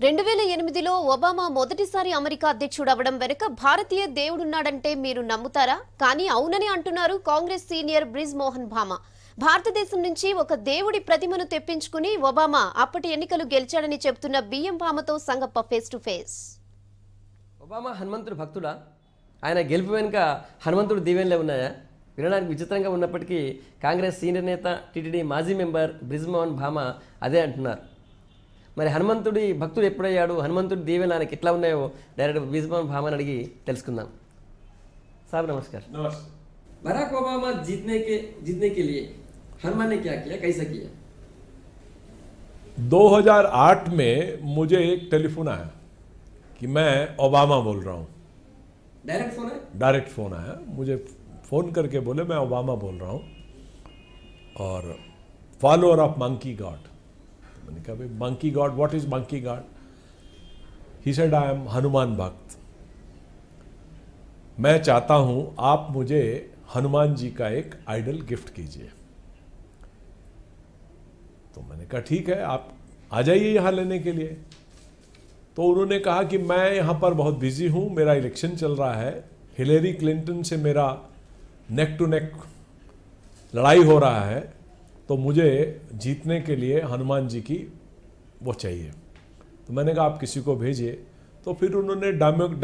2008లో Obama మొదటిసారి America అధ్యక్షుడు అవడం వెనుక భారతీయ దేవుడున్నాడంటే మీరు నమ్ముతారా? కానీ అవునని అంటున్నారు కాంగ్రెస్ సీనియర్ బ్రిజ్ మోహన్ భామ. భారతదేశం నుంచి ఒక దేవుడి ప్రతిమను తెప్పించుకుని ఒబామా అప్పటి ఎన్నికలు గెలిచాడని చెప్తున్న బిఎం భామతో Sangappa face to face. Obama హనుమంతుడు భక్తుడా? ఆయన గెలుపు వెనుక హనుమంతుడు దీవెనలే ఉన్నాయా? వినడానికి విచిత్రంగా ఉన్నప్పటికీ కాంగ్రెస్ సీనియర్ నేత టీటీడీ మాజీ మెంబర్ బ్రిజ్ మోహన్ భామ అదే అంటున్నారు. మరి హనుమంతుడి భక్తుడు ఎప్పుడయ్యాడు, హనుమంతుడి దీవెనలు ఆయనకి ఎట్లా ఉన్నాయో డైరెక్ట్ బ్రిజ్ మోహన్ భామని అడిగి తెలుసుకుందాం. साहब नमस्कार. नमस्कार. बराक ओबामा जीतने के लिए हनुमान ने क्या किया, कैसा किया? 2008 में मुझे एक टेलीफोन आया कि मैं ओबामा बोल रहा हूँ. डायरेक्ट फोन है? डायरेक्ट फोन आया, मुझे फोन करके बोले मैं ओबामा बोल रहा हूँ और फॉलोअर ऑफ मंकी गॉड. मैंने कहा भाई monkey God, what is monkey God? He said I am Hanuman भक्त. मैं चाहता हूं आप मुझे हनुमान जी का एक आइडल गिफ्ट कीजिए. तो मैंने कहा ठीक है, आप आ जाइए यहां लेने के लिए. तो उन्होंने कहा कि मैं यहां पर बहुत बिजी हूं, मेरा इलेक्शन चल रहा है, हिलेरी क्लिंटन से मेरा नेक टू नेक लड़ाई हो रहा है, तो मुझे जीतने के लिए हनुमान जी की वो चाहिए. तो मैंने कहा आप किसी को भेजिए. तो फिर उन्होंने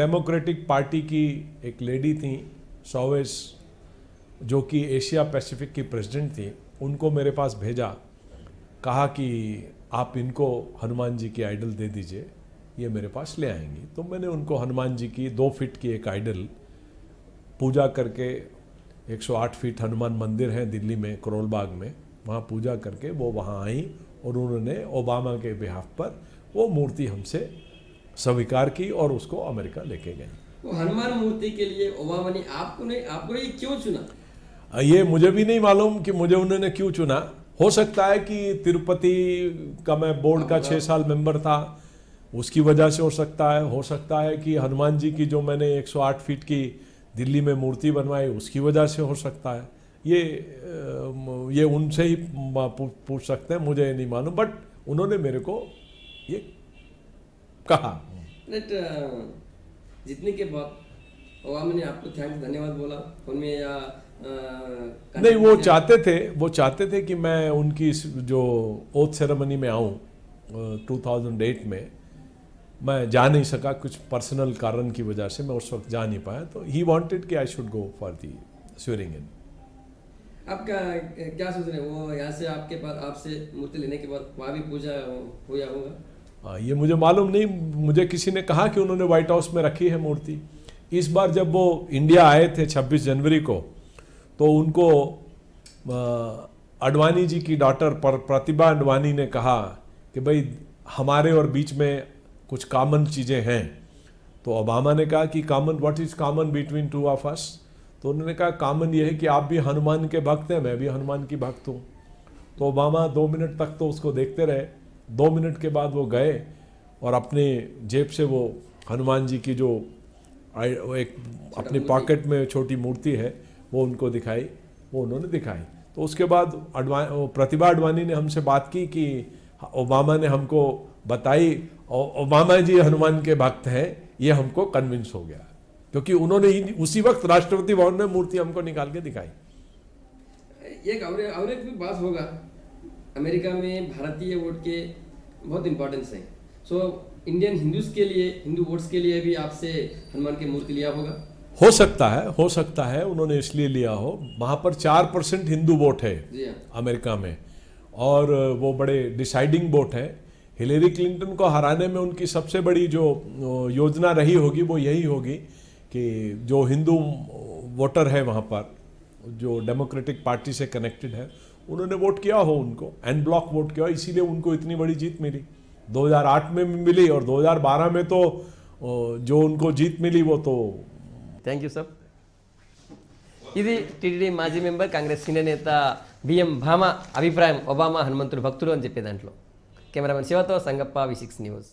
डेमोक्रेटिक पार्टी की एक लेडी थी सॉवेस, जो कि एशिया पैसिफिक की प्रेसिडेंट थी, उनको मेरे पास भेजा. कहा कि आप इनको हनुमान जी की आइडल दे दीजिए, ये मेरे पास ले आएंगी. तो मैंने उनको हनुमान जी की 2 फीट की एक आइडल पूजा करके, 108 फीट हनुमान मंदिर है दिल्ली में करोल बाग में, वहाँ पूजा करके वो वहाँ आई और उन्होंने ओबामा के बिहाफ पर वो मूर्ति हमसे स्वीकार की और उसको अमेरिका लेके गए. वो हनुमान मूर्ति के लिए ओबामा ने आपको ये क्यों चुना? ये मुझे भी नहीं मालूम कि मुझे उन्होंने क्यों चुना. हो सकता है कि तिरुपति का मैं बोर्ड का 6 साल मेंबर था, उसकी वजह से हो सकता है. हो सकता है कि हनुमान जी की जो मैंने 108 फीट की दिल्ली में मूर्ति बनवाई उसकी वजह से हो सकता है. ये उनसे ही पूछ सकते हैं, मुझे नहीं मालूम. बट उन्होंने मेरे को ये कहा. जीतने के बाद ओबामा ने आपको धन्यवाद बोला फोन में या नहीं? वो चाहते थे कि मैं उनकी जो ओथ सेरेमनी में आऊँ 2008 में. मैं जा नहीं सका, कुछ पर्सनल कारण की वजह से मैं उस वक्त जा नहीं पाया. तो ही वांटेड कि I should go for the swearing in. आपका क्या सोच रहे हैं? वो यहाँ से आपके पास आपसे मूर्ति लेने के बाद वहाँ भी पूजा हुआ होगा? ये मुझे मालूम नहीं. मुझे किसी ने कहा कि उन्होंने व्हाइट हाउस में रखी है मूर्ति. इस बार जब वो इंडिया आए थे 26 जनवरी को, तो उनको अडवाणी जी की डॉटर प्रतिभा अडवाणी ने कहा कि भाई हमारे और बीच में कुछ कॉमन चीज़ें हैं. तो ओबामा ने कहा कि common, what is common between 2 of us? तो उन्होंने कहा कॉमन ये है कि आप भी हनुमान के भक्त हैं, मैं भी हनुमान की भक्त हूँ. तो ओबामा 2 मिनट तक तो उसको देखते रहे. 2 मिनट के बाद वो गए और अपने जेब से वो हनुमान जी की जो एक अपनी पॉकेट में छोटी मूर्ति है वो उनको दिखाई. वो उन्होंने दिखाई. तो उसके बाद प्रतिभा अडवाणी ने हमसे बात की कि ओबामा ने हमको बताई ओबामा जी हनुमान के भक्त हैं. ये हमको कन्विंस हो गया क्योंकि उन्होंने उसी वक्त राष्ट्रपति भवन में मूर्ति हमको निकाल के दिखाई. एक और एक भी बात होगा, अमेरिका में भारतीय वोट के बहुत इंपॉर्टेंस है. सो इंडियन हिंदूज के लिए, हिंदू वोट्स के लिए भी आपसे हनुमान की मूर्ति लिया होगा? हो सकता है उन्होंने इसलिए लिया हो. वहाँ पर 4% हिंदू वोट है अमेरिका में और वो बड़े डिसाइडिंग वोट है. हिलेरी क्लिंटन को हराने में उनकी सबसे बड़ी जो योजना रही होगी वो यही होगी कि जो हिंदू वोटर है वहाँ पर, जो डेमोक्रेटिक पार्टी से कनेक्टेड है, उन्होंने वोट किया हो उनको, एन ब्लॉक वोट किया, इसीलिए उनको इतनी बड़ी जीत मिली. 2008 में भी मिली और 2012 में तो जो उनको जीत मिली वो तो. Thank you sir. ఇది టీటీడీ మాజీ మెంబర్ కాంగ్రెస్ సీనియర్ నేత బిఎం భామ అభిప్రాయం. ఒబామా హనుమంతుడు భక్తుడు అని చెప్పే దాంట్లో. కెమెరామెన్ శివతో సంగప్ప, V6 న్యూస్.